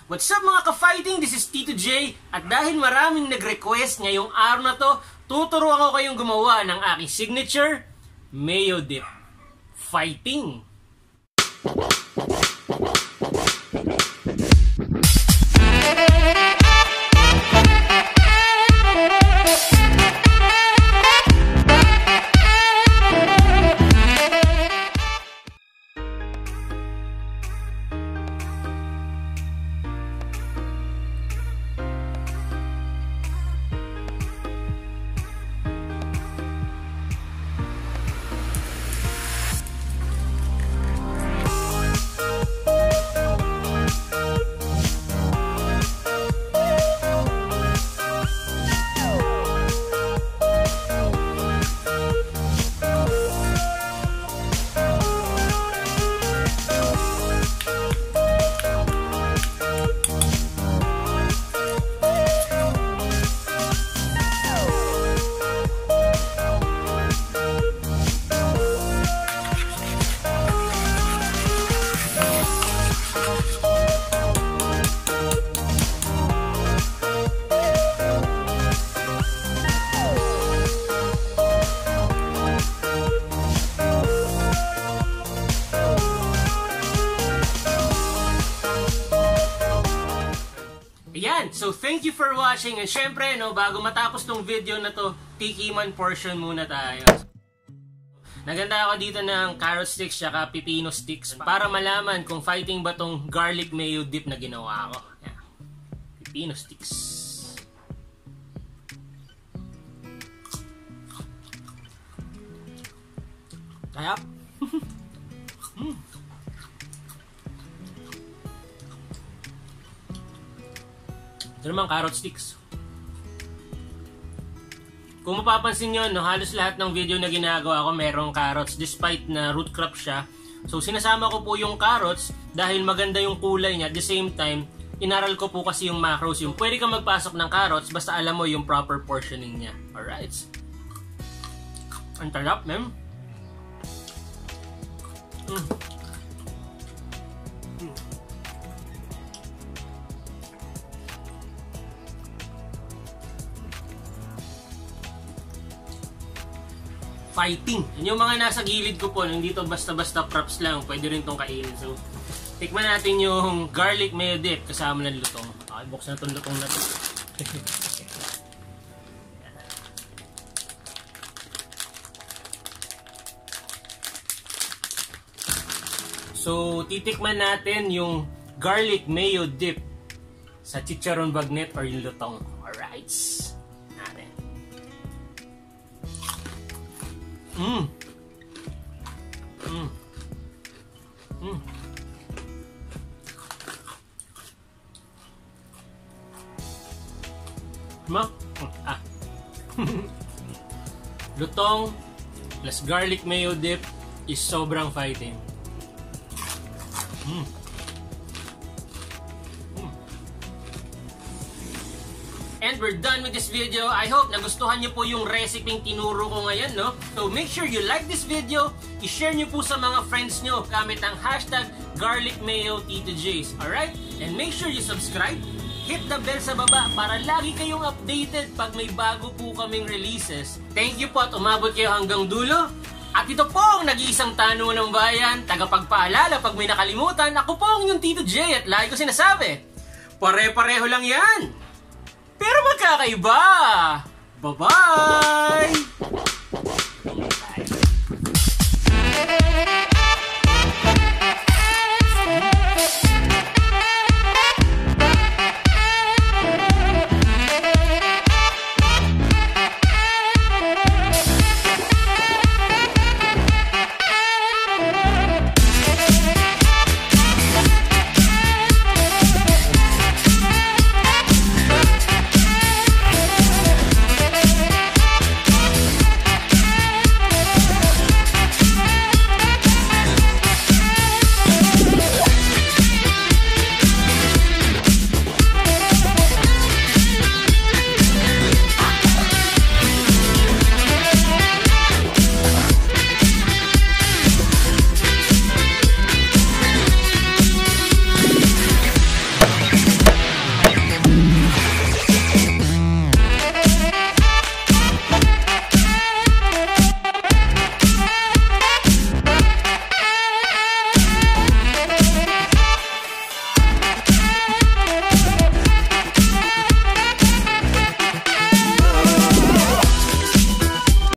What's up mga ka-fighting? This is Tito J. At dahil maraming nag-request ngayong araw na to, tuturuan ko kayong gumawa ng aking signature mayo dip. Fighting! Ayan, so thank you for watching, and syempre, no, bago matapos tong video na to, tikiman portion muna tayo. Naganda ako dito ng carrot sticks tsaka pipino sticks para malaman kung fighting ba tong garlic mayo dip na ginawa ko. Ayan. Pipino sticks. Sayap. Ito naman carrot sticks. Kung mapapansin nyo, no, halos lahat ng video na ginagawa ko merong carrots despite na root crop siya. So sinasama ko po yung carrots dahil maganda yung kulay niya. At the same time, inaral ko po kasi yung macros. Yung pwede ka magpasok ng carrots basta alam mo yung proper portioning niya. Alright? Ang sarap, ma'am. Fighting. Yan yung mga nasa gilid ko po. Hindi to basta-basta props lang. Pwede rin tong kainin. So, tikman natin yung garlic mayo dip kasama ng lutong. Okay, buksan na itong lutong na to. So, titikman natin yung garlic mayo dip sa chicharon bagnet or yung lutong. Alright. Lutong plus garlic mayo dip is sobrang fighting. And we're done with this video. I hope nagustuhan nyo po yung recipe tinuro ko ngayon, no? So make sure you like this video, i-share nyo po sa mga friends nyo gamit ang hashtag #GarlicMayoTitoJs. Alright? And make sure you subscribe, hit the bell sa baba para lagi kayong updated pag may bago po kaming releases. Thank you po at umabot kayo hanggang dulo. At ito po ang nag-iisang tanong ng bayan, tagapagpaalala pag may nakalimutan, ako po ang yung Tito J at lagi ko sinasabi, pare-pareho lang yan, pero magkakaiba. Bye-bye!